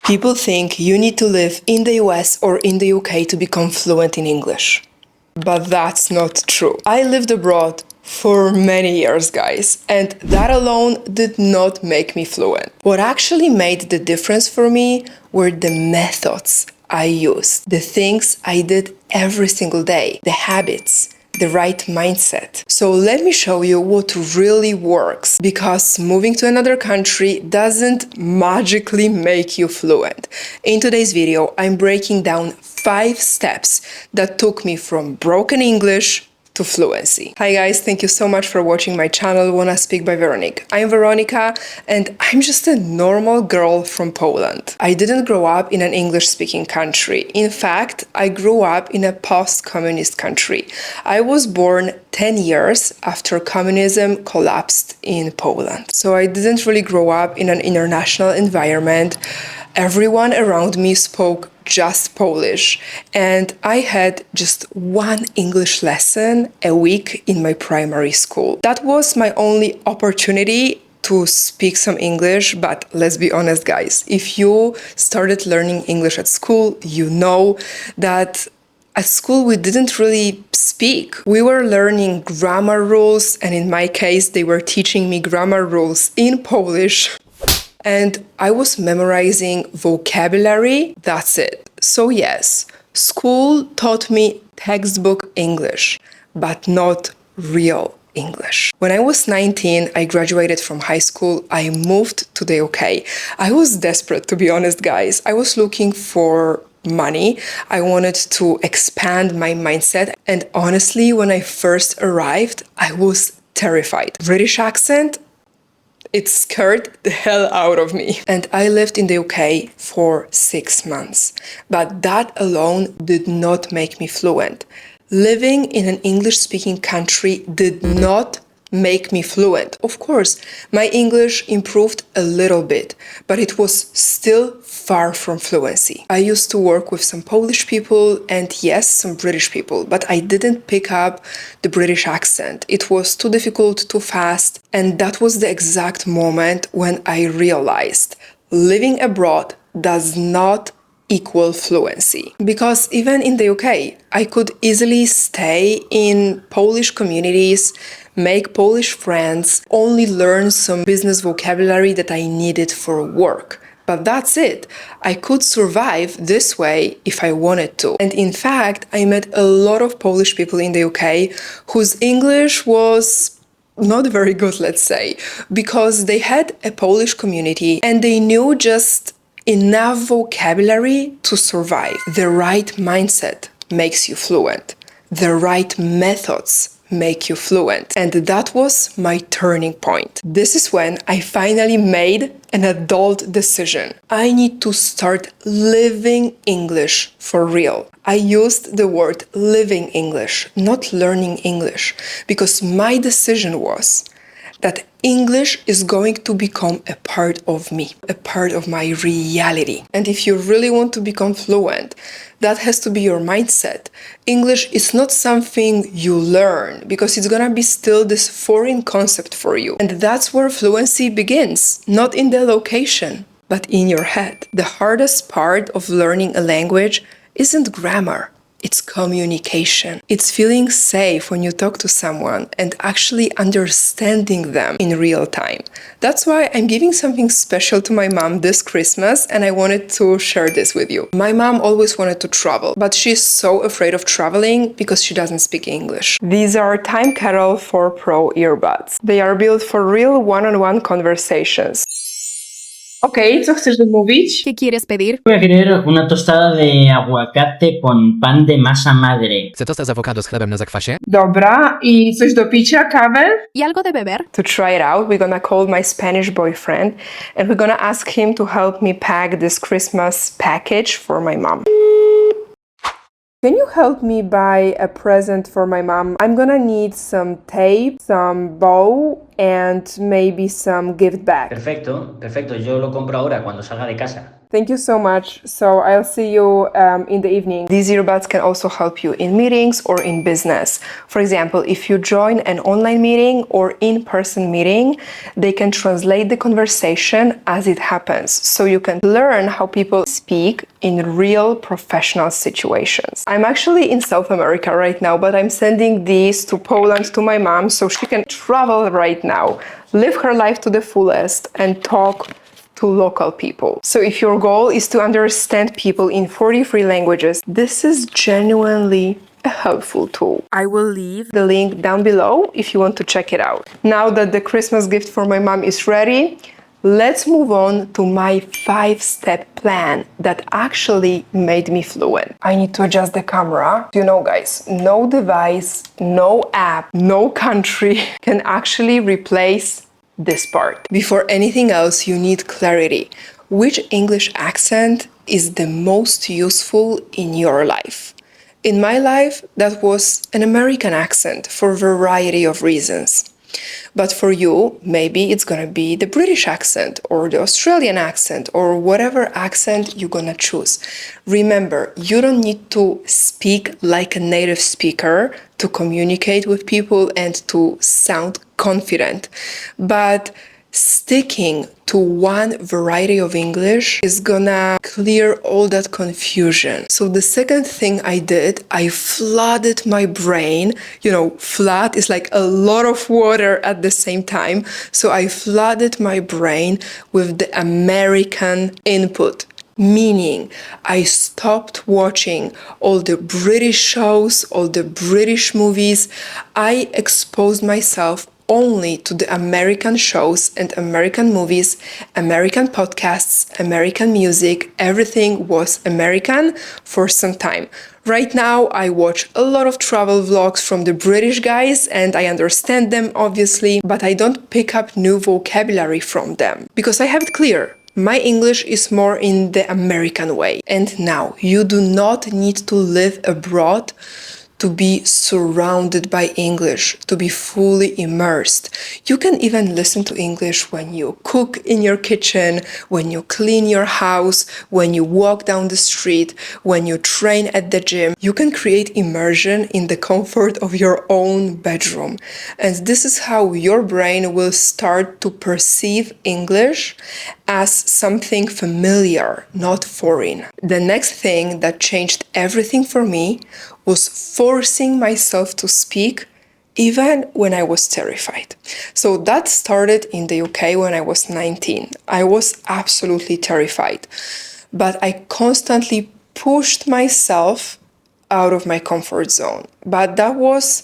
People think you need to live in the US or in the UK to become fluent in English. But that's not true. I lived abroad for many years, guys, and that alone did not make me fluent. What actually made the difference for me were the methods I used, the things I did every single day, the habits, the right mindset. So let me show you what really works, because moving to another country doesn't magically make you fluent. In today's video, I'm breaking down 5 steps that took me from broken English to fluency. Hi guys, thank you so much for watching my channel Wanna Speak by Veronique. I'm Veronica and I'm just a normal girl from Poland. I didn't grow up in an English-speaking country. In fact, I grew up in a post-communist country. I was born 10 years after communism collapsed in Poland. So I didn't really grow up in an international environment. Everyone around me spoke just Polish, and I had just one English lesson a week in my primary school. That was my only opportunity to speak some English, but let's be honest, guys, if you started learning English at school, you know that at school we didn't really speak. We were learning grammar rules, and in my case, they were teaching me grammar rules in Polish. And I was memorizing vocabulary, that's it. So yes, school taught me textbook English, but not real English. When I was 19, I graduated from high school. I moved to the UK. I was desperate, to be honest, guys. I was looking for money. I wanted to expand my mindset. And honestly, when I first arrived, I was terrified. British accent? It scared the hell out of me. And I lived in the UK for 6 months. But that alone did not make me fluent. Living in an English-speaking country did not make me fluent. Of course, my English improved a little bit, but it was still far from fluency. I used to work with some Polish people and yes, some British people, but I didn't pick up the British accent. It was too difficult, too fast, and that was the exact moment when I realized living abroad does not equal fluency. Because even in the UK, I could easily stay in Polish communities, make Polish friends, only learn some business vocabulary that I needed for work. But that's it. I could survive this way if I wanted to. And in fact, I met a lot of Polish people in the UK whose English was not very good, let's say, because they had a Polish community and they knew just enough vocabulary to survive. The right mindset makes you fluent. The right methods make you fluent. And that was my turning point. This is when I finally made an adult decision. I need to start living English for real. I used the word living English, not learning English, because my decision was that English is going to become a part of me, a part of my reality. And if you really want to become fluent, that has to be your mindset. English is not something you learn, because it's gonna be still this foreign concept for you. And that's where fluency begins, not in the location, but in your head. The hardest part of learning a language isn't grammar. It's communication. It's feeling safe when you talk to someone and actually understanding them in real time. That's why I'm giving something special to my mom this Christmas, and I wanted to share this with you. My mom always wanted to travel, but she's so afraid of traveling because she doesn't speak English. These are Time Carol 4 Pro earbuds. They are built for real one-on-one conversations. Okej, co chcesz zamówić? ¿Qué quieres pedir? Voy a querer una tostada de aguacate con pan de masa madre. Chcę tosta z awokado z chlebem na zakwasie? Dobra, i coś do picia, kawę? ¿Y algo de beber? To try it out, we're gonna call my Spanish boyfriend and we're gonna ask him to help me pack this Christmas package for my mom. Can you help me buy a present for my mom? I'm gonna need some tape, some bow, and maybe some gift bag. Perfecto, perfecto. Yo lo compro ahora cuando salga de casa. Thank you so much. So I'll see you in the evening. These earbuds can also help you in meetings or in business. For example, if you join an online meeting or in-person meeting, they can translate the conversation as it happens. So you can learn how people speak in real professional situations. I'm actually in South America right now, but I'm sending these to Poland to my mom so she can travel right now, live her life to the fullest, and talk to local people. So if your goal is to understand people in 43 languages, this is genuinely a helpful tool. I will leave the link down below if you want to check it out. Now that the Christmas gift for my mom is ready, let's move on to my 5-step plan that actually made me fluent. I need to adjust the camera. You know, guys, no device, no app, no country can actually replace this part. Before anything else, you need clarity. Which English accent is the most useful in your life? In my life, that was an American accent for a variety of reasons. But for you, maybe it's gonna be the British accent or the Australian accent or whatever accent you're gonna choose. Remember, you don't need to speak like a native speaker to communicate with people and to sound confident. But sticking to one variety of English is gonna clear all that confusion. So the second thing I did, I flooded my brain. You know, flood is like a lot of water at the same time. So I flooded my brain with the American input. Meaning, I stopped watching all the British shows, all the British movies. I exposed myself only to the American shows and American movies, American podcasts, American music. Everything was American for some time. Right now, I watch a lot of travel vlogs from the British guys and I understand them, obviously, but I don't pick up new vocabulary from them because I have it clear. My English is more in the American way. And now, you do not need to live abroad to be surrounded by English, to be fully immersed. You can even listen to English when you cook in your kitchen, when you clean your house, when you walk down the street, when you train at the gym. You can create immersion in the comfort of your own bedroom. And this is how your brain will start to perceive English as something familiar, not foreign. The next thing that changed everything for me was forcing myself to speak even when I was terrified. So that started in the UK when I was 19. I was absolutely terrified, but I constantly pushed myself out of my comfort zone. But that was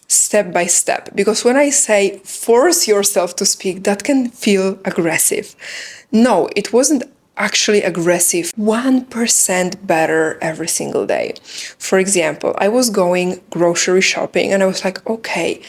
step by step, because when I say force yourself to speak, that can feel aggressive. No, it wasn't actually aggressive. 1% better every single day. For example, I was going grocery shopping and I was like, okay,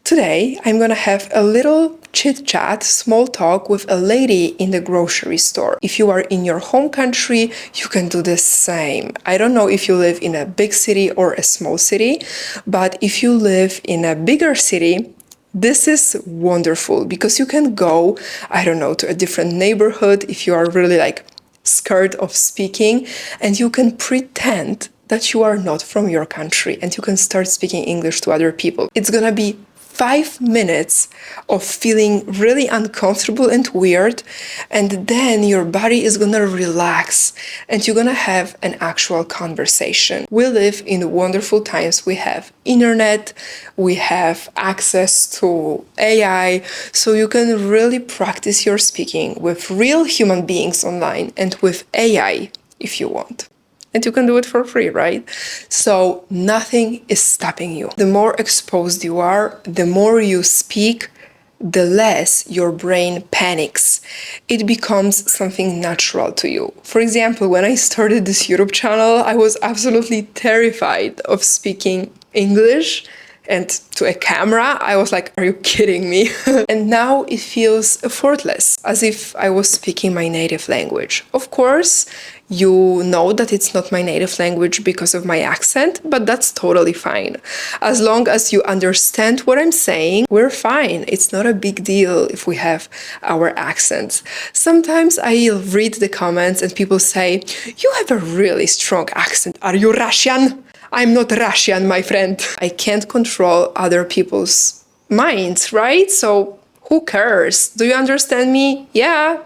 today I'm gonna have a little chit chat, small talk with a lady in the grocery store. If you are in your home country, you can do the same. I don't know if you live in a big city or a small city, but if you live in a bigger city, this is wonderful because you can go, I don't know, to a different neighborhood if you are really like scared of speaking, and you can pretend that you are not from your country and you can start speaking English to other people. It's gonna be 5 minutes of feeling really uncomfortable and weird, and then your body is gonna relax and you're gonna have an actual conversation. We live in wonderful times. We have internet, we have access to AI, so you can really practice your speaking with real human beings online and with AI if you want. And you can do it for free, right? So nothing is stopping you. The more exposed you are, the more you speak, the less your brain panics. It becomes something natural to you. For example, when I started this YouTube channel, I was absolutely terrified of speaking English And to a camera, I was like, are you kidding me? And now it feels effortless, as if I was speaking my native language. Of course, you know that it's not my native language because of my accent, but that's totally fine. As long as you understand what I'm saying, we're fine. It's not a big deal if we have our accents. Sometimes I read the comments and people say, you have a really strong accent. Are you Russian? I'm not Russian, my friend. I can't control other people's minds, right? So who cares? Do you understand me? Yeah.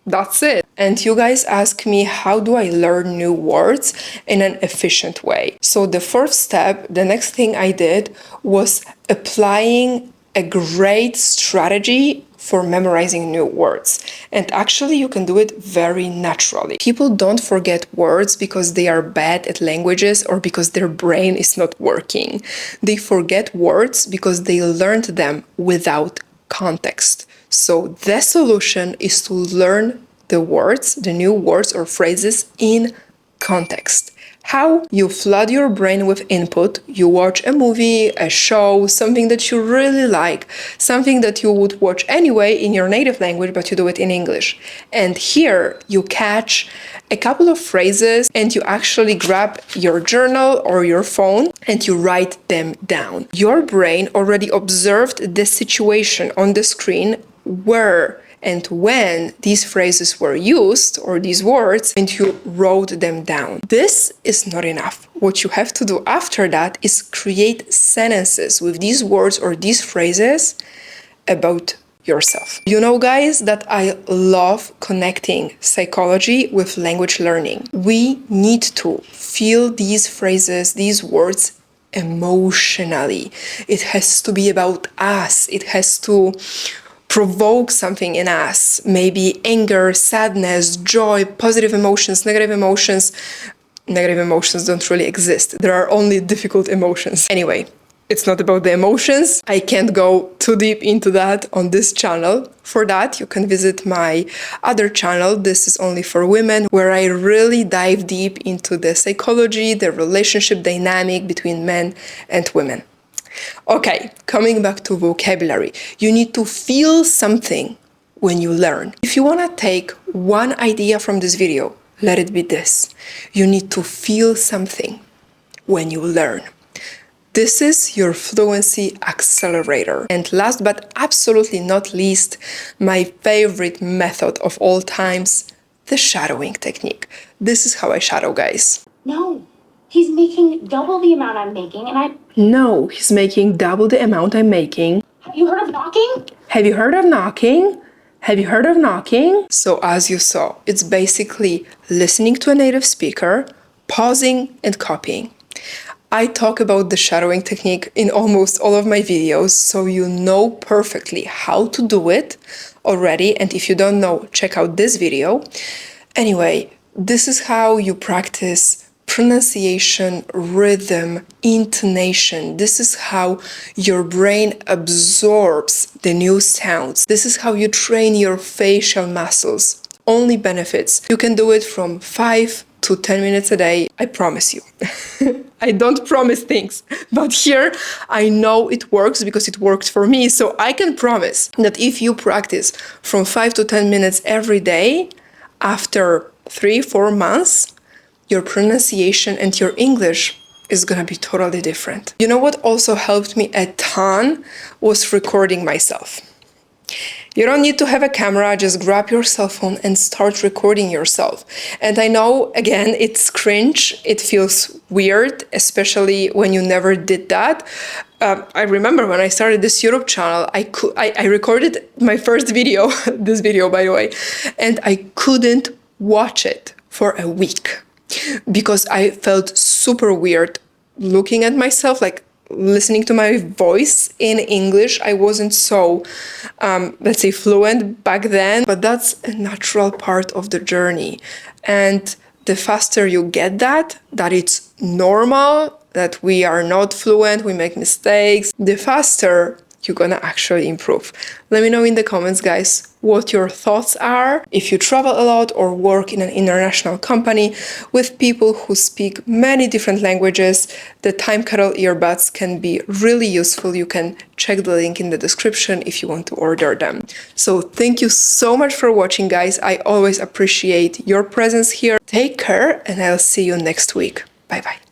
That's it. And you guys ask me, how do I learn new words in an efficient way? So the fourth step, the next thing I did was applying a great strategy for memorizing new words. And actually, you can do it very naturally. People don't forget words because they are bad at languages or because their brain is not working. They forget words because they learned them without context. So the solution is to learn the words, the new words or phrases in context. How? You flood your brain with input, you watch a movie, a show, something that you really like, something that you would watch anyway in your native language, but you do it in English. And here you catch a couple of phrases and you actually grab your journal or your phone and you write them down. Your brain already observed the situation on the screen where and when these phrases were used, or these words, and you wrote them down. This is not enough. What you have to do after that is create sentences with these words or these phrases about yourself. You know, guys, that I love connecting psychology with language learning. We need to feel these phrases, these words emotionally. It has to be about us. It has to provoke something in us, maybe anger, sadness, joy, positive emotions, negative emotions. Negative emotions don't really exist. There are only difficult emotions. Anyway, it's not about the emotions. I can't go too deep into that on this channel. For that, you can visit my other channel, This is Only for Women, where I really dive deep into the psychology, the relationship dynamic between men and women. Okay, coming back to vocabulary, you need to feel something when you learn. If you want to take one idea from this video, let it be this. You need to feel something when you learn. This is your fluency accelerator. And last but absolutely not least, my favorite method of all times, the shadowing technique. This is how I shadow, guys. No, he's making double the amount I'm making, and No, he's making double the amount I'm making. Have you heard of knocking? Have you heard of knocking? Have you heard of knocking? So as you saw, it's basically listening to a native speaker, pausing and copying. I talk about the shadowing technique in almost all of my videos, so you know perfectly how to do it already. And if you don't know, check out this video. Anyway, this is how you practice pronunciation, rhythm, intonation. This is how your brain absorbs the new sounds. This is how you train your facial muscles. Only benefits. You can do it from 5 to 10 minutes a day. I promise you. I don't promise things, but here I know it works because it worked for me. So I can promise that if you practice from 5 to 10 minutes every day, after 3-4 months, your pronunciation and your English is gonna be totally different. You know what also helped me a ton was recording myself. You don't need to have a camera, just grab your cell phone and start recording yourself. And I know, again, it's cringe, it feels weird, especially when you never did that. I remember when I started this YouTube channel, I recorded my first video, this video by the way, and I couldn't watch it for a week because I felt super weird looking at myself, like listening to my voice in English. I wasn't so, let's say, fluent back then, but that's a natural part of the journey. And the faster you get that it's normal, that we are not fluent, we make mistakes, the faster you're gonna actually improve. Let me know in the comments, guys, what your thoughts are. If you travel a lot or work in an international company with people who speak many different languages, the time kettle earbuds can be really useful. You can check the link in the description if you want to order them. So thank you so much for watching, guys. I always appreciate your presence here. Take care, and I'll see you next week. Bye bye.